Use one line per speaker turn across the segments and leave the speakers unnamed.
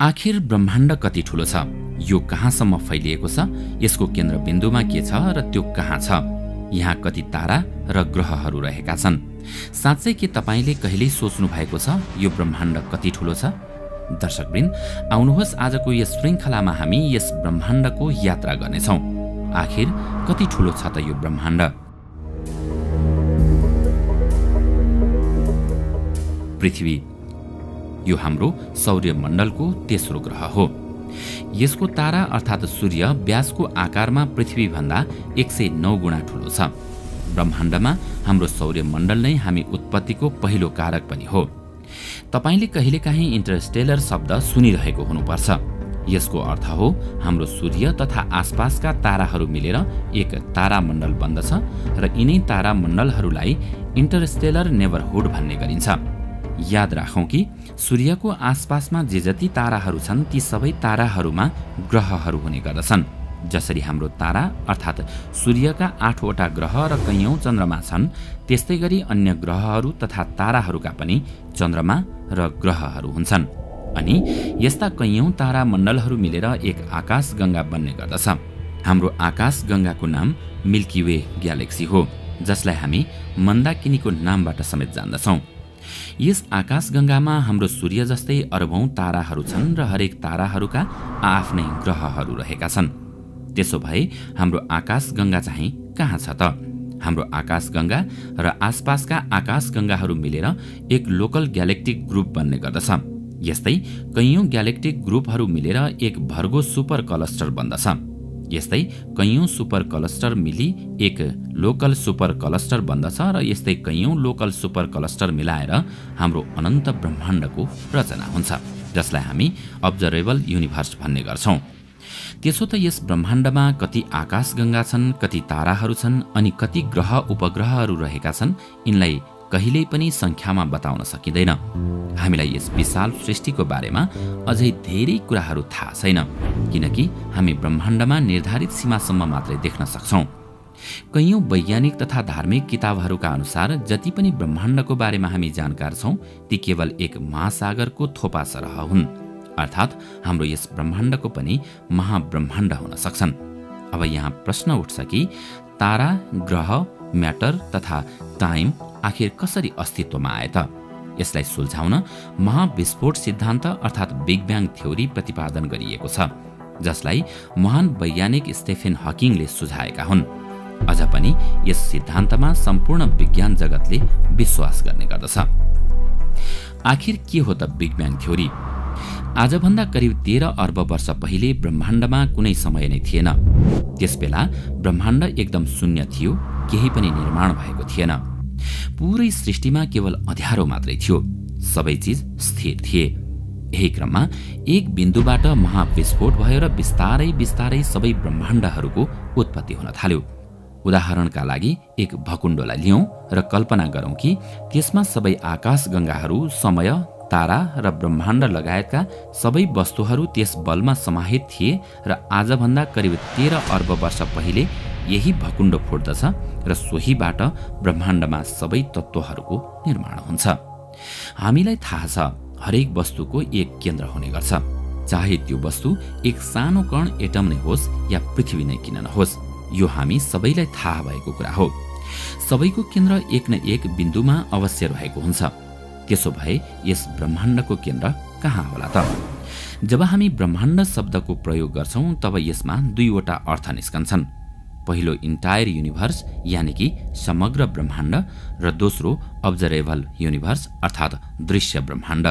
आखिर ब्रह्माण्ड कति ठूलो छ, यो कहाँसम्म फैलिएको छ, यसको केन्द्रबिन्दुमा के छ र त्यो कहाँ छ, यहाँ कति तारा र ग्रहहरू रहेका छन्। साँच्चै के तपाईले कहिल्यै सोच्नु भएको छ यो ब्रह्माण्ड कति ठूलो छ? दर्शकवृन्द, आउनुहोस् आजको यस श्रृङ्खलामा हामी यस ब्रह्माण्डको यात्रा गर्नेछौँ। आखिर कति ठूलो छ त यो ब्रह्माण्ड? पृथ्वी यो हाम्रो सौर्यमण्डलको तेस्रो ग्रह हो। यसको तारा अर्थात् सूर्य व्यासको आकारमा पृथ्वीभन्दा 109 गुणा ठूलो छ। ब्रह्माण्डमा हाम्रो सौर्यमण्डल नै हामी उत्पत्तिको पहिलो कारक पनि हो। तपाईले कहिलेकाहीँ इन्टरस्टेलर शब्द सुनिरहेको हुनुपर्छ। यसको अर्थ हो हाम्रो सूर्य तथा आसपासका ताराहरू मिलेर एक तारामण्डल बन्दछ र यिनै तारामण्डलहरूलाई इन्टरस्टेलर नेबरहुड भन्ने गरिन्छ। याद राखौं कि सूर्यको आसपासमा जे जति ताराहरू छन् ती सबै ताराहरूमा ग्रहहरू हुने गर्दछन्। जसरी हाम्रो तारा अर्थात् सूर्यका 8वटा ग्रह र कैयौं चन्द्रमा छन्, त्यस्तै गरी अन्य ग्रहहरू तथा ताराहरूका पनि चन्द्रमा र ग्रहहरू हुन्छन्। अनि यस्ता कैयौं तारामण्डलहरू मिलेर एक आकाशगंगा बन्ने गर्दछ। हाम्रो आकाशगंगाको नाम मिल्की वे ग्यालेक्सी हो, जसलाई हामी मन्दाकिनीको नामबाट समेत जान्दछौं। यस आकाशगंगामा हाम्रो सूर्य जस्तै अरबौं ताराहरू छन् र हरेक ताराहरूका आफ्नै ग्रहहरू रहेका छन्। त्यसो भए हाम्रो आकाशगंगा चाहिँ कहाँ छ त? हाम्रो आकाशगंगा र आसपासका आकाशगंगाहरू मिलेर एक लोकल ग्यालेक्टिक ग्रुप बन्ने गर्दछ। यस्तै कैयौं ग्यालेक्टिक ग्रुपहरू मिलेर एक भर्गो सुपर क्लस्टर बन्दछ। यस्तै कैयौं सुपर क्लस्टर मिली एक लोकल सुपर क्लस्टर बन्दछ र यस्तै कैयौं लोकल सुपर क्लस्टर मिलाएर हाम्रो अनन्त ब्रह्माण्डको रचना हुन्छ, जसलाई हामी अब्जर्भेबल युनिभर्स भन्ने गर्छौं। त्यसो त यस ब्रह्माण्डमा कति आकाशगंगा छन्, कति ताराहरू छन् अनि कति ग्रह उपग्रहहरू रहेका छन्, यिनलाई कहिल्यै पनि संख्यामा बताउन सकिँदैन। हामीलाई यस विशाल सृष्टिको बारेमा अझै धेरै कुराहरू थाहा छैन, किनकि हामी ब्रह्माण्डमा निर्धारित सीमासम्म मात्रै देख्न सक्छौं। कैयौं वैज्ञानिक तथा धार्मिक किताबहरूका अनुसार जति पनि ब्रह्माण्डको बारेमा हामी जानकार छौं ती केवल एक महासागरको थोपा सरह हुन्, अर्थात् हाम्रो यस ब्रह्माण्डको पनि महाब्रह्माण्ड हुन सक्छन्। अब यहाँ प्रश्न उठ्छ कि तारा, ग्रह, म्याटर तथा टाइम आखिर कसरी अस्तित्वमा आए त? यसलाई सुल्झाउन महाविस्फोट सिद्धान्त अर्थात् बिग ब्याङ थ्योरी प्रतिपादन गरिएको छ, जसलाई महान वैज्ञानिक स्टेफेन हकिङले सुझाएका हुन्। अझ पनि यस सिद्धान्तमा सम्पूर्ण विज्ञान जगतले विश्वास गर्ने गर्दछ। आखिर के हो त बिग ब्याङ थ्योरी? आजभन्दा करिब 13 अर्ब वर्ष पहिले ब्रह्माण्डमा कुनै समय नै थिएन। त्यसबेला ब्रह्माण्ड एकदम शून्य थियो, केही पनि निर्माण भएको थिएन। पूरै सृष्टिमा केवल अँध्यारो मात्रै थियो, सबै चिज स्थिर थिए। यही क्रममा एक बिन्दुबाट महाविस्फोट भयो र बिस्तारै बिस्तारै सबै ब्रह्माण्डहरूको उत्पत्ति हुन थाल्यो। उदाहरणका लागि एक भकुण्डोलाई लियौं र कल्पना गरौं कि त्यसमा सबै आकाशगंगाहरू, समय, तारा र ब्रह्माण्ड लगायतका सबै वस्तुहरू त्यस बलमा समाहित थिए र आजभन्दा करिब 13 अर्ब वर्ष पहिले यही भकुण्ड फुट्दछ र सोहीबाट ब्रह्माण्डमा सबै तत्त्वहरूको निर्माण हुन्छ। हामीलाई थाहा छ हरेक वस्तुको एक केन्द्र हुने गर्छ, चाहे त्यो वस्तु एक सानो कण एटम नै होस् या पृथ्वी नै किन नहोस्। यो हामी सबैलाई थाहा भएको कुरा हो। सबैको केन्द्र एक न एक बिन्दुमा अवश्य रहेको हुन्छ। त्यसो भए यस ब्रह्माण्डको केन्द्र कहाँ होला त? जब हामी ब्रह्माण्ड शब्दको प्रयोग गर्छौं तब यसमा दुईवटा अर्थ निस्कन्छन्। पहिलो इन्टायर युनिभर्स यानि कि समग्र ब्रह्माण्ड र दोस्रो अब्जर्भेबल युनिभर्स अर्थात् दृश्य ब्रह्माण्ड।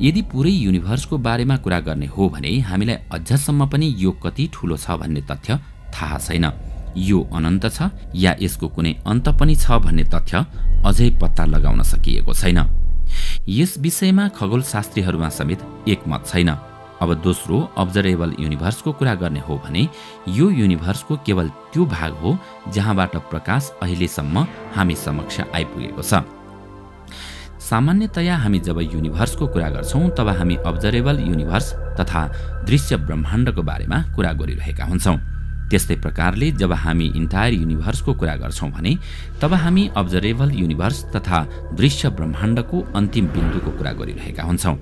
यदि पुरै युनिभर्सको बारेमा कुरा गर्ने हो भने हामीलाई अझसम्म पनि यो कति ठूलो छ भन्ने तथ्य थाहा छैन। यो अनन्त छ या यसको कुनै अन्त पनि छ भन्ने तथ्य अझै पत्ता लगाउन सकिएको छैन। यस विषयमा खगोलशास्त्रीहरूमा समेत एकमत छैन। अब दोस्रो अब्जर्भेबल युनिभर्सको कुरा गर्ने हो भने यो युनिभर्सको केवल त्यो भाग हो जहाँबाट प्रकाश अहिलेसम्म हामी समक्ष आइपुगेको छ। सामान्यतया हामी जब युनिभर्सको कुरा गर्छौं तब हामी अब्जर्भेबल युनिभर्स तथा दृश्य ब्रह्माण्डको बारेमा कुरा गरिरहेका हुन्छौं। त्यस्तै प्रकारले जब हामी इन्टायर युनिभर्सको कुरा गर्छौं भने तब हामी अब्जर्भेबल युनिभर्स तथा दृश्य ब्रह्माण्डको अन्तिम बिन्दुको कुरा गरिरहेका हुन्छौं।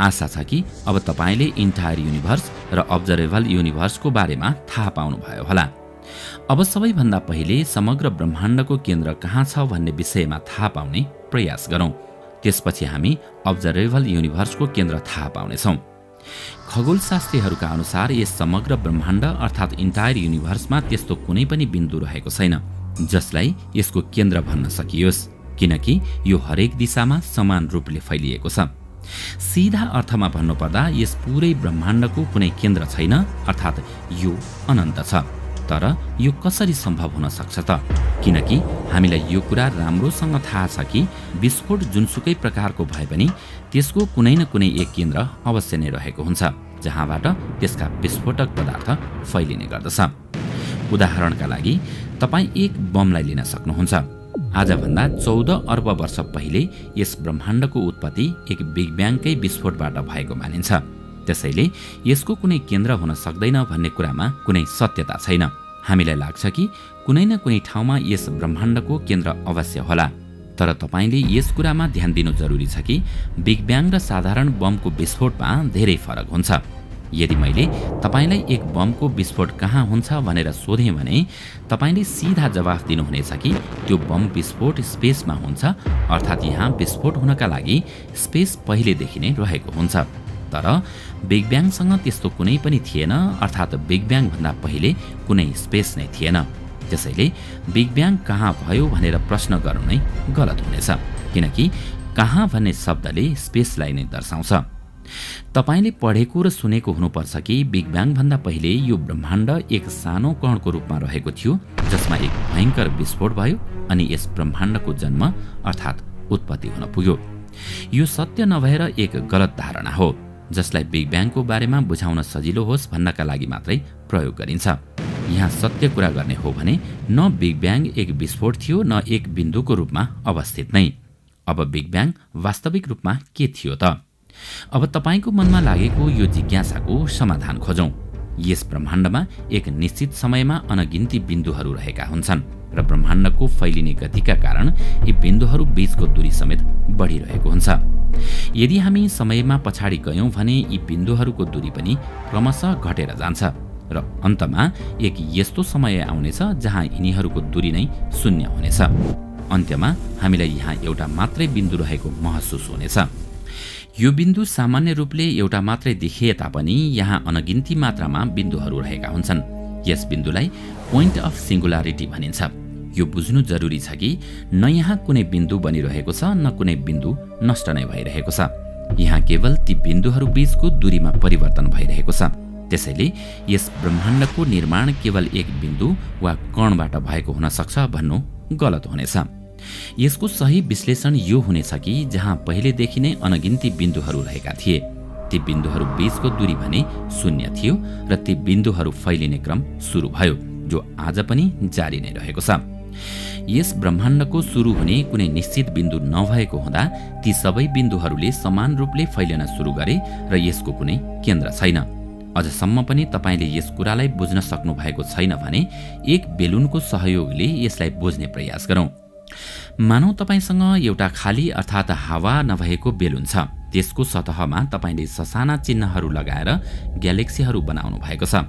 आशा छ कि अब तपाईँले इन्टायर युनिभर्स र अब्जर्भेबल युनिभर्सको बारेमा थाहा पाउनुभयो होला। अब सबैभन्दा पहिले समग्र ब्रह्माण्डको केन्द्र कहाँ छ भन्ने विषयमा थाहा पाउने प्रयास गरौँ। त्यसपछि हामी अब्जर्भेबल युनिभर्सको केन्द्र थाहा पाउनेछौँ। खगोलशास्त्रीहरूका अनुसार यस समग्र ब्रह्माण्ड अर्थात् इन्टायर युनिभर्समा त्यस्तो कुनै पनि बिन्दु रहेको छैन जसलाई यसको केन्द्र भन्न सकियोस्, किनकि यो हरेक दिशामा समान रूपले फैलिएको छ। सीधा अर्थमा भन्नुपर्दा यस पुरै ब्रह्माण्डको कुनै केन्द्र छैन, अर्थात् यो अनन्त छ। तर यो कसरी सम्भव हुन सक्छ त? किनकि हामीलाई यो कुरा राम्रोसँग थाहा छ कि विस्फोट जुनसुकै प्रकारको भए पनि त्यसको कुनै न कुनै एक केन्द्र अवश्य नै रहेको हुन्छ जहाँबाट त्यसका विस्फोटक पदार्थ फैलिने गर्दछ। उदाहरणका लागि तपाईँ एक बमलाई लिन सक्नुहुन्छ। आजभन्दा 14 अर्ब वर्ष पहिले यस ब्रह्माण्डको उत्पत्ति एक बिग ब्याङकै विस्फोटबाट भएको मानिन्छ। त्यसैले यसको कुनै केन्द्र हुन सक्दैन भन्ने कुरामा कुनै सत्यता छैन। हामीलाई लाग्छ कि कुनै न कुनै ठाउँमा यस ब्रह्माण्डको केन्द्र अवश्य होला। तर तपाईँले यस कुरामा ध्यान दिनु जरुरी छ कि बिग ब्याङ र साधारण बमको विस्फोटमा धेरै फरक हुन्छ। यदि मैले तपाईँलाई एक बमको विस्फोट कहाँ हुन्छ भनेर सोधेँ भने तपाईँले सीधा जवाफ दिनुहुनेछ कि त्यो बम विस्फोट स्पेसमा हुन्छ, अर्थात् यहाँ विस्फोट हुनका लागि स्पेस पहिलेदेखि नै रहेको हुन्छ। तर बिग ब्याङसँग त्यस्तो कुनै पनि थिएन, अर्थात् बिग ब्याङ भन्दा पहिले कुनै स्पेस नै थिएन। त्यसैले बिग ब्याङ कहाँ भयो भनेर प्रश्न गर्नु नै गलत हुनेछ, किनकि कहाँ भन्ने शब्दले स्पेसलाई नै दर्शाउँछ। तपाईँले पढेको र सुनेको हुनुपर्छ कि बिग ब्याङ भन्दा पहिले यो ब्रह्माण्ड एक सानो कणको रूपमा रहेको थियो जसमा एक भयङ्कर विस्फोट भयो अनि यस ब्रह्माण्डको जन्म अर्थात् उत्पत्ति हुन पुग्यो। यो सत्य नभएर एक गलत धारणा हो जसलाई बिग ब्याङको बारेमा बुझाउन सजिलो होस् भन्नका लागि मात्रै प्रयोग गरिन्छ। यहाँ सत्य कुरा गर्ने हो भने न बिग ब्याङ एक विस्फोट थियो न एक बिन्दुको रूपमा अवस्थित नै। अब बिग ब्याङ वास्तविक रूपमा के थियो त? अब तपाईँको मनमा लागेको यो जिज्ञासाको समाधान खोजौँ। यस ब्रह्माण्डमा एक निश्चित समयमा अनगिन्ती बिन्दुहरू रहेका हुन्छन् र ब्रह्माण्डको फैलिने गतिका कारण यी बिन्दुहरू बीचको दूरी समेत बढिरहेको हुन्छ। यदि हामी समयमा पछाडि गयौँ भने यी बिन्दुहरूको दूरी पनि क्रमशः घटेर जान्छ र अन्तमा एक यस्तो समय आउनेछ जहाँ यिनीहरूको दूरी नै शून्य हुनेछ। अन्त्यमा हामीलाई यहाँ एउटा मात्रै बिन्दु रहेको महसुस हुनेछ। यो बिन्दु सामान्य रूपले एउटा मात्रै देखिए तापनि यहाँ अनगिन्ती मात्रामा बिन्दुहरू रहेका हुन्छन्। यस बिन्दुलाई पोइन्ट अफ सिंगुलारिटी भनिन्छ। यो बुझ्नु जरुरी छ कि न यहाँ कुनै बिन्दु बनिरहेको छ न कुनै बिन्दु नष्ट नै भइरहेको छ। यहाँ केवल ती बिन्दुहरू बीचको दूरीमा परिवर्तन भइरहेको छ। त्यसैले यस ब्रह्माण्डको निर्माण केवल एक बिन्दु वा कणबाट भएको हुन सक्छ भन्नु गलत हुनेछ। यसको सही विश्लेषण यो हुनेछ कि जहाँ पहिलेदेखि नै अनगिन्ती बिन्दुहरू रहेका थिए ती बिन्दुहरू बीचको दूरी भने शून्य थियो र ती बिन्दुहरू फैलिने क्रम सुरु भयो जो आज पनि जारी नै रहेको छ। यस ब्रह्माण्डको सुरु हुने कुनै निश्चित बिन्दु नभएको हुँदा ती सबै बिन्दुहरूले समान रूपले फैलिन सुरु गरे र यसको कुनै केन्द्र छैन। अझसम्म पनि तपाईँले यस कुरालाई बुझ्न सक्नु भएको छैन भने एक बेलुनको सहयोगले यसलाई बुझ्ने प्रयास गरौँ। मानौ तपाईसँग एउटा खाली अर्थात् हावा नभएको बेलुन छ। त्यसको सतहमा तपाईँले ससाना चिन्हहरू लगाएर ग्यालेक्सीहरू बनाउनु भएको छ।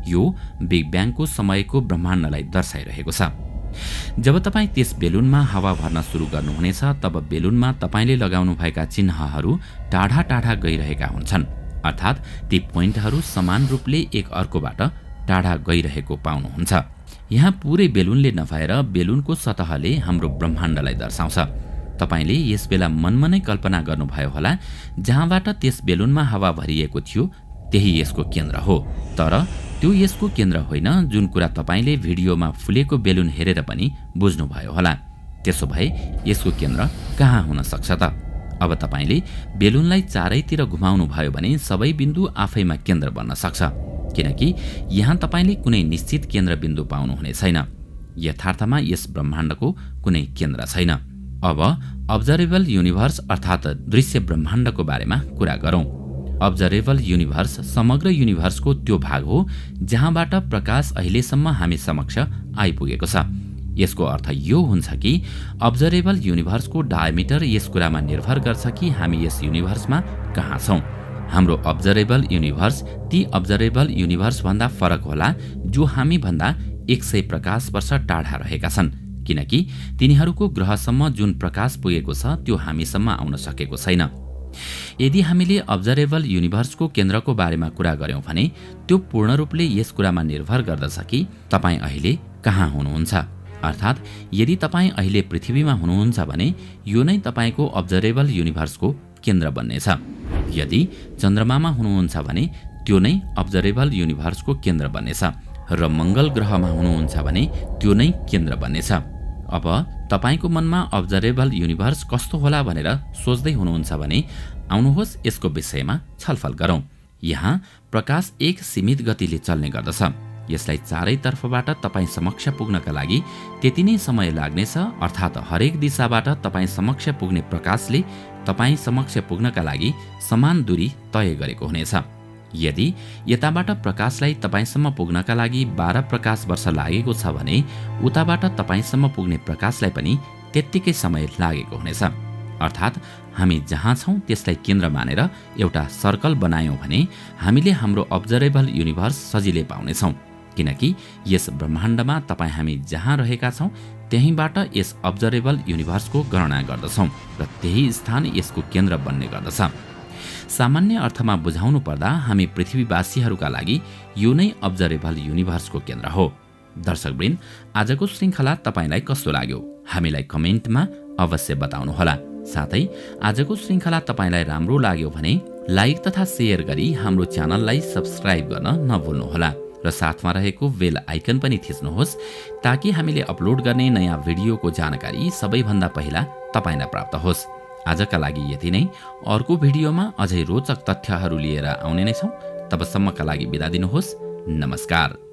यो बिग ब्याङको समयको ब्रह्माण्डलाई दर्शाइरहेको छ। जब तपाईँ त्यस बेलुनमा हावा भर्न सुरु गर्नुहुनेछ तब बेलुनमा तपाईँले लगाउनु भएका चिन्हहरू टाढा टाढा गइरहेका हुन्छन्, अर्थात् ती पोइन्टहरू समान रूपले एक अर्कोबाट टाढा गइरहेको पाउनुहुन्छ। यहाँ पुरै बेलुनले नभएर बेलुनको सतहले हाम्रो ब्रह्माण्डलाई दर्शाउँछ। तपाईँले यस बेला मनमा नै कल्पना गर्नुभयो होला जहाँबाट त्यस बेलुनमा हावा भरिएको थियो त्यही यसको केन्द्र हो। तर त्यो यसको केन्द्र होइन, जुन कुरा तपाईँले भिडियोमा फुलेको बेलुन हेरेर पनि बुझ्नुभयो होला। त्यसो भए यसको केन्द्र कहाँ हुन सक्छ त? अब तपाईँले बेलुनलाई चारैतिर घुमाउनु भयो भने सबै बिन्दु आफैमा केन्द्र बन्न सक्छ, किनकि यहाँ तपाईँले कुनै निश्चित केन्द्र बिन्दु पाउनुहुने छैन। यथार्थमा यस ब्रह्माण्डको कुनै केन्द्र छैन। अब अब्जर्भेबल युनिभर्स अर्थात् दृश्य ब्रह्माण्डको बारेमा कुरा गरौँ। अब्जर्भेबल युनिभर्स समग्र युनिभर्सको त्यो भाग हो जहाँबाट प्रकाश अहिलेसम्म हामी समक्ष आइपुगेको छ। यसको अर्थ यो हुन्छ कि अब्जर्भेबल युनिभर्सको डायमिटर यस कुरामा निर्भर गर्छ कि हामी यस युनिभर्समा कहाँ छौँ। हाम्रो अब्जर्भेबल युनिभर्स ती अब्जर्भेबल युनिभर्सभन्दा फरक होला जो हामीभन्दा 100 प्रकाश वर्ष टाढा रहेका छन्, किनकि तिनीहरूको ग्रहसम्म जुन प्रकाश पुगेको छ त्यो हामीसम्म आउन सकेको छैन। यदि हामीले अब्जर्भेबल युनिभर्सको केन्द्रको बारेमा कुरा गर्यौं भने त्यो पूर्ण रूपले यस कुरामा निर्भर गर्दछ कि तपाईँ अहिले कहाँ हुनुहुन्छ। अर्थात् यदि तपाईँ अहिले पृथ्वीमा हुनुहुन्छ भने यो नै तपाईँको अब्जर्भेबल युनिभर्सको केन्द्र बन्नेछ। यदि चन्द्रमामा हुनुहुन्छ भने त्यो नै अब्जर्भेबल युनिभर्सको केन्द्र बन्नेछ र मङ्गल ग्रहमा हुनुहुन्छ भने त्यो नै केन्द्र बन्नेछ। अब तपाईँको मनमा अब्जर्भेबल युनिभर्स कस्तो होला भनेर सोच्दै हुनुहुन्छ भने आउनुहोस् यसको विषयमा छलफल गरौँ। यहाँ प्रकाश एक सीमित गतिले चल्ने गर्दछ। यसलाई चारैतर्फबाट तपाईँ समक्ष पुग्नका लागि त्यति नै समय लाग्नेछ। अर्थात् हरेक दिशाबाट तपाईँ समक्ष पुग्ने प्रकाशले तपाईँ समक्ष पुग्नका लागि समान दूरी तय गरेको हुनेछ। यदि यताबाट प्रकाशलाई तपाईँसम्म पुग्नका लागि 12 प्रकाश वर्ष लागेको छ भने उताबाट तपाईँसम्म पुग्ने प्रकाशलाई पनि त्यत्तिकै समय लागेको हुनेछ। अर्थात् हामी जहाँ छौँ त्यसलाई केन्द्र मानेर एउटा सर्कल बनायौँ भने हामीले हाम्रो अब्जर्भेबल युनिभर्स सजिलै पाउनेछौँ, किनकि यस ब्रह्माण्डमा तपाईँ हामी जहाँ रहेका छौँ त्यहीँबाट यस अब्जर्भेबल युनिभर्सको गणना गर्दछौँ र त्यही स्थान यसको केन्द्र बन्ने गर्दछ। सामान्य अर्थमा बुझाउनु पर्दा हामी पृथ्वीवासीहरूका लागि यो नै अब्जर्भेबल युनिभर्सको केन्द्र हो। दर्शकवृन्द, आजको श्रृङ्खला तपाईँलाई कस्तो लाग्यो हामीलाई कमेन्टमा अवश्य बताउनुहोला। साथै आजको श्रृङ्खला तपाईँलाई राम्रो लाग्यो भने लाइक तथा सेयर गरी हाम्रो च्यानललाई सब्स्क्राइब गर्न नभुल्नुहोला र साथमा रहेको बेल आइकन पनि थिच्नुहोस् ताकि हामीले अपलोड गर्ने नयाँ भिडियोको जानकारी सबैभन्दा पहिला तपाईँलाई प्राप्त होस्। आजका लागि यति नै। अर्को भिडियोमा अझै रोचक तथ्यहरू लिएर आउने नै छौँ। तबसम्मका लागि बिदा दिनुहोस्। नमस्कार।